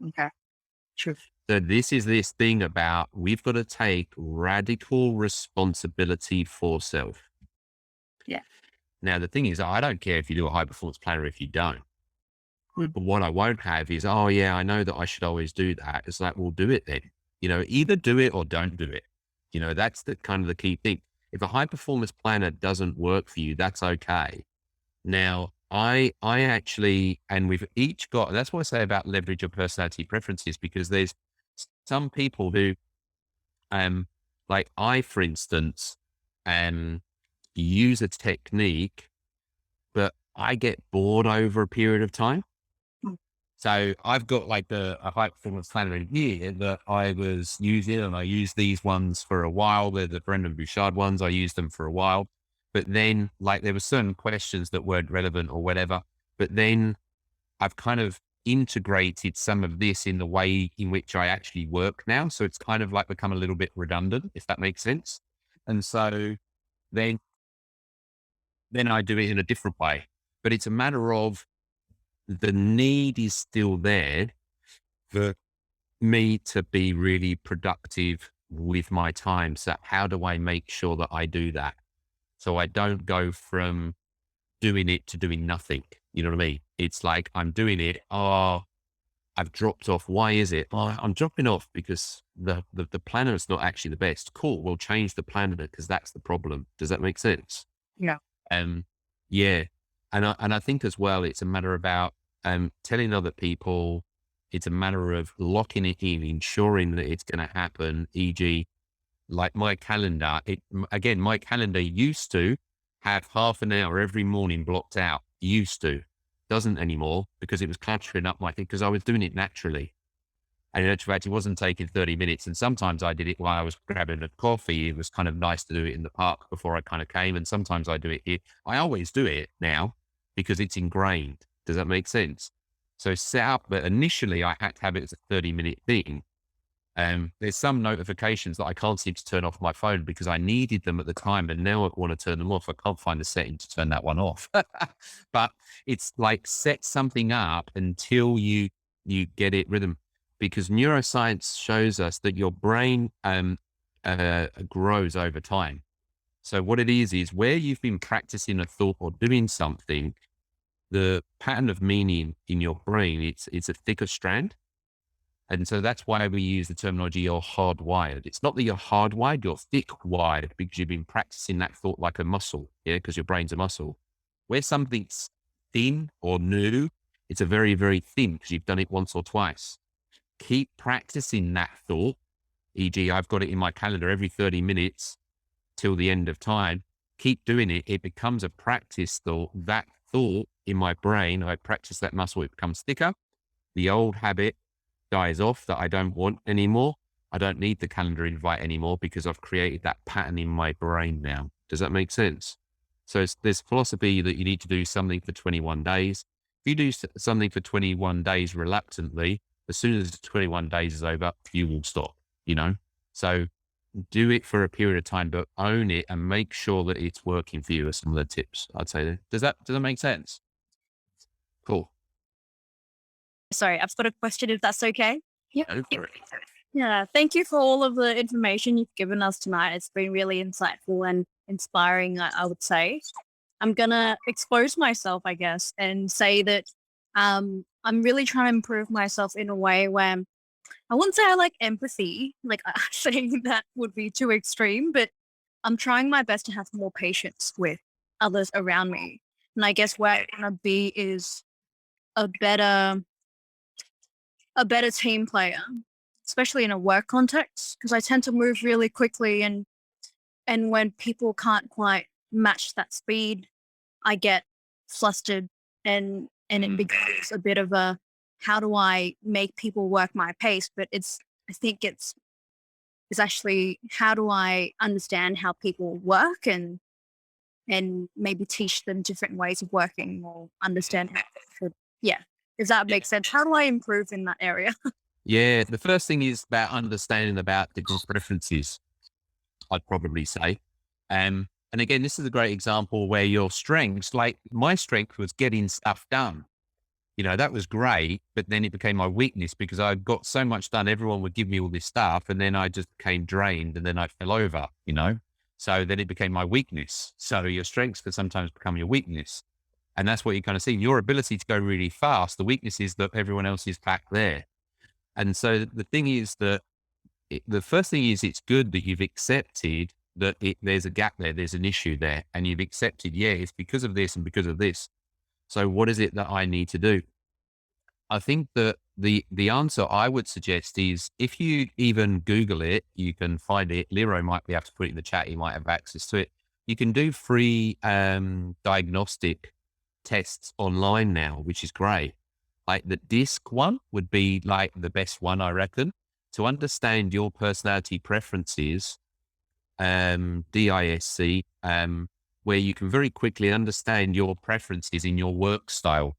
Okay. True. So this is this thing about we've got to take radical responsibility for self. Yeah. Now, the thing is, I don't care if you do a high performance planner if you don't. Mm. But what I won't have is, oh yeah, I know that I should always do that. It's like, well, do it then. Either do it or don't do it. That's the kind of the key thing. If a high performance planner doesn't work for you, that's okay. Now, I actually, and we've each got, that's what I say about leverage your personality preferences, because there's some people who, like I, for instance, use a technique, but I get bored over a period of time. Mm. So I've got like a high performance planner in here that I was using, and I used these ones for a while. They're the Brendan Bouchard ones. I used them for a while, but then like there were certain questions that weren't relevant or whatever. But then I've kind of integrated some of this in the way in which I actually work now. So it's kind of like become a little bit redundant, if that makes sense. And so then I do it in a different way. But it's a matter of the need is still there for me to be really productive with my time. So how do I make sure that I do that? So I don't go from doing it to doing nothing. You know what I mean? It's like I'm doing it. Oh, I've dropped off. Why is it? Oh, I'm dropping off because the planner is not actually the best. Cool. We'll change the planner because that's the problem. Does that make sense? Yeah. Um, yeah. And I think as well, it's a matter about telling other people. It's a matter of locking it in, ensuring that it's going to happen. E.g., like my calendar. Again, my calendar used to have half an hour every morning blocked out. Used to, doesn't anymore because it was cluttering up my thing because I was doing it naturally. And in actual fact, it wasn't taking 30 minutes. And sometimes I did it while I was grabbing a coffee. It was kind of nice to do it in the park before I kind of came. And sometimes I do it here. I always do it now because it's ingrained. Does that make sense? So set up, but initially I had to have it as a 30-minute thing. There's some notifications that I can't seem to turn off my phone because I needed them at the time. And now I want to turn them off. I can't find the setting to turn that one off. But it's like set something up until you get it rhythm, because neuroscience shows us that your brain grows over time. So what it is where you've been practicing a thought or doing something, the pattern of meaning in your brain, it's a thicker strand. And so that's why we use the terminology you're hardwired. It's not that you're hardwired, you're thick wired because you've been practicing that thought like a muscle. Yeah. Because your brain's a muscle. Where something's thin or new, it's a very, very thin because you've done it once or twice. Keep practicing that thought. E.g., I've got it in my calendar every 30 minutes till the end of time. Keep doing it. It becomes a practice thought. That thought in my brain, I practice that muscle. It becomes thicker. The old habit dies off that I don't want anymore. I don't need the calendar invite anymore because I've created that pattern in my brain now. Does that make sense? So there's philosophy that you need to do something for 21 days. If you do something for 21 days reluctantly, as soon as 21 days is over, you will stop, you know? So do it for a period of time, but own it and make sure that it's working for you are some of the tips I'd say. Does that make sense? Cool. Sorry, I've got a question if that's okay. Yeah. Go for it. Yeah, thank you for all of the information you've given us tonight. It's been really insightful and inspiring, I would say. I'm gonna expose myself, I guess, and say that I'm really trying to improve myself in a way where I wouldn't say I like empathy, like saying that would be too extreme, but I'm trying my best to have more patience with others around me. And I guess where I want to be is a better team player, especially in a work context, because I tend to move really quickly, and when people can't quite match that speed, I get flustered, and it becomes a bit of a how do I make people work my pace? But I think it's actually how do I understand how people work and maybe teach them different ways of working or understand how they should, yeah. Does that make sense? How do I improve in that area? Yeah, the first thing is about understanding about different preferences, I'd probably say. And again, this is a great example where your strengths, like my strength was getting stuff done. You know, that was great, but then it became my weakness because I got so much done. Everyone would give me all this stuff and then I just became drained and then I fell over, you know? So then it became my weakness. So your strengths could sometimes become your weakness. And that's what you kind of see. Your ability to go really fast, the weakness is that everyone else is back there. And so the thing is that the first thing is it's good that you've accepted that there's a gap there, there's an issue there, and you've accepted, yeah, it's because of this and because of this. So what is it that I need to do? I think that the answer I would suggest is if you even Google it, you can find it. Leroy might be able to put it in the chat. He might have access to it. You can do free diagnostic tests online now, which is great. Like the DISC one would be like the best one, I reckon, to understand your personality preferences, DISC, where you can very quickly understand your preferences in your work style.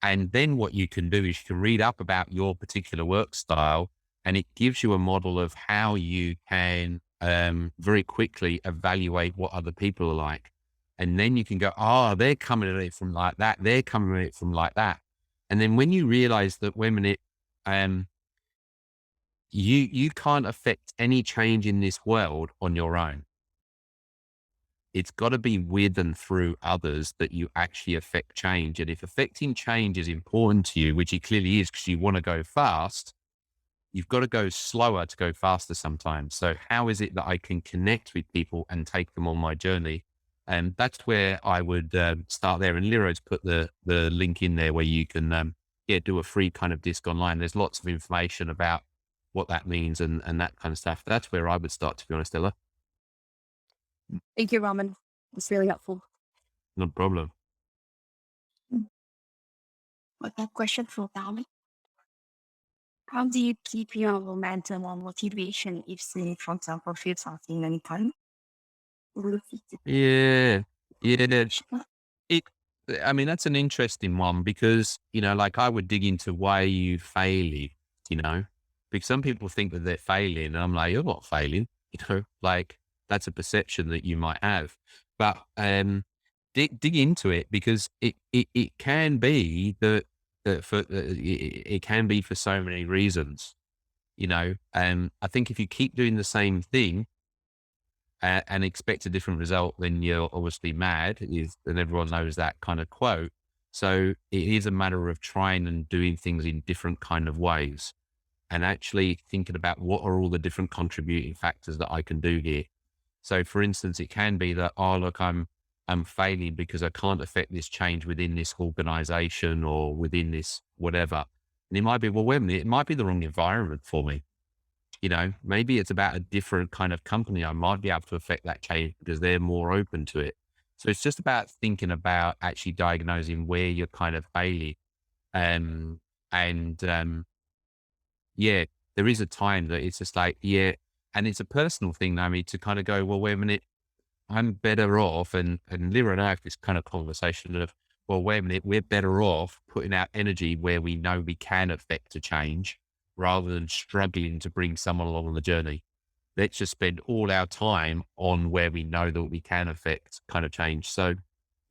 And then what you can do is you can read up about your particular work style and it gives you a model of how you can very quickly evaluate what other people are like. And then you can go, oh, they're coming at it from like that. They're coming at it from like that. And then when you realize that wait a minute, you can't affect any change in this world on your own. It's got to be with and through others that you actually affect change. And if affecting change is important to you, which it clearly is because you want to go fast, you've got to go slower to go faster sometimes. So how is it that I can connect with people and take them on my journey? And that's where I would start there. And Liro's put the link in there where you can do a free kind of disc online. There's lots of information about what that means and that kind of stuff. That's where I would start, to be honest, Ella. Thank you, Raman. It's really helpful. No problem. What that question for Raman? How do you keep your momentum or motivation if, say, for example, feel something anytime? Yeah. I mean, that's an interesting one because, like I would dig into why are you failing, because some people think that they're failing and I'm like, you're not failing, like that's a perception that you might have, but, dig into it because it can be that it can be for so many reasons, I think if you keep doing the same thing, and expect a different result, then you're obviously mad. And everyone knows that kind of quote. So it is a matter of trying and doing things in different kind of ways and actually thinking about what are all the different contributing factors that I can do here. So for instance, it can be that, oh, look, I'm failing because I can't affect this change within this organization or within this whatever. And it might be, well, wait a minute, it might be the wrong environment for me. Maybe it's about a different kind of company. I might be able to affect that change because they're more open to it. So it's just about thinking about actually diagnosing where you're kind of failing. There is a time that it's just like, and it's a personal thing, I mean, to kind of go, well, wait a minute, I'm better off. And Lyra and I have this kind of conversation of, well, wait a minute, we're better off putting out energy where we know we can affect a change rather than struggling to bring someone along on the journey. Let's just spend all our time on where we know that we can affect kind of change. So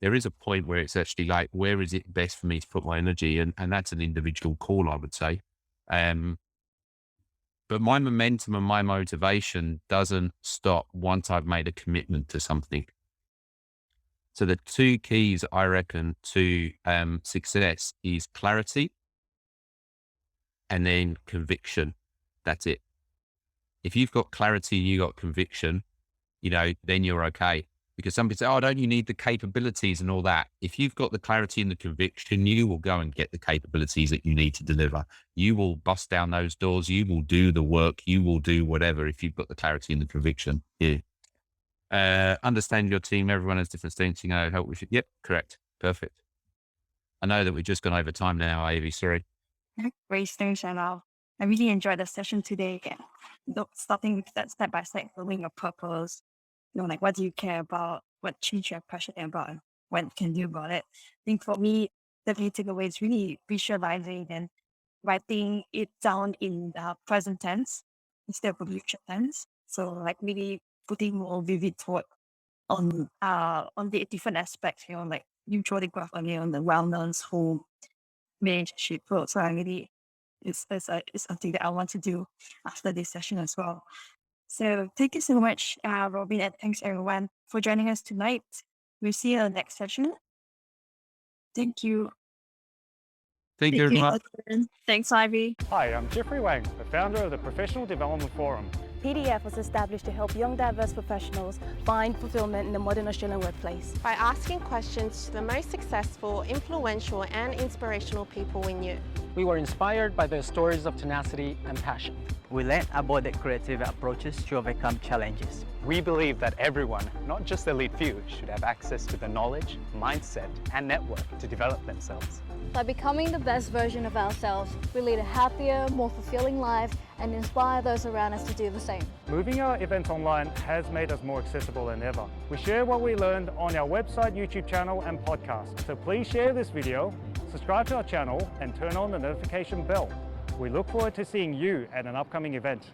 there is a point where it's actually like, where is it best for me to put my energy? And that's an individual call, I would say. But my momentum and my motivation doesn't stop once I've made a commitment to something. So the two keys I reckon to success is clarity and then conviction. That's it. If you've got clarity, you got conviction, then you're okay. Because some people say, oh, don't you need the capabilities and all that? If you've got the clarity and the conviction, you will go and get the capabilities that you need to deliver. You will bust down those doors. You will do the work. You will do whatever if you've got the clarity and the conviction. Yeah. Understand your team. Everyone has different strengths. Help with it. Yep. Correct. Perfect. I know that we've just gone over time now, Ivy. Sorry. Great things, and I really enjoyed the session today. Starting with that step by step, building your purpose. Like what do you care about? What change you're passionate about? And what you can do about it. I think for me, the key takeaway is really visualizing and writing it down in the present tense instead of future tense. So like really putting more vivid thought on the different aspects. Like you draw the graph on the wellness, home, relationship. So I really, it's something that I want to do after this session as well. So thank you so much, Robin, and thanks everyone for joining us tonight. We'll see you in the next session. Thank you. Thank you very much. Thanks, Ivy. Hi, I'm Jeffrey Wang, the founder of the Professional Development Forum. PDF was established to help young diverse professionals find fulfillment in the modern Australian workplace. By asking questions to the most successful, influential and inspirational people we knew. We were inspired by their stories of tenacity and passion. We learned about the creative approaches to overcome challenges. We believe that everyone, not just the elite few, should have access to the knowledge, mindset and network to develop themselves. By becoming the best version of ourselves, we lead a happier, more fulfilling life and inspire those around us to do the same. Moving our events online has made us more accessible than ever. We share what we learned on our website, YouTube channel and podcast. So please share this video, subscribe to our channel and turn on the notification bell. We look forward to seeing you at an upcoming event.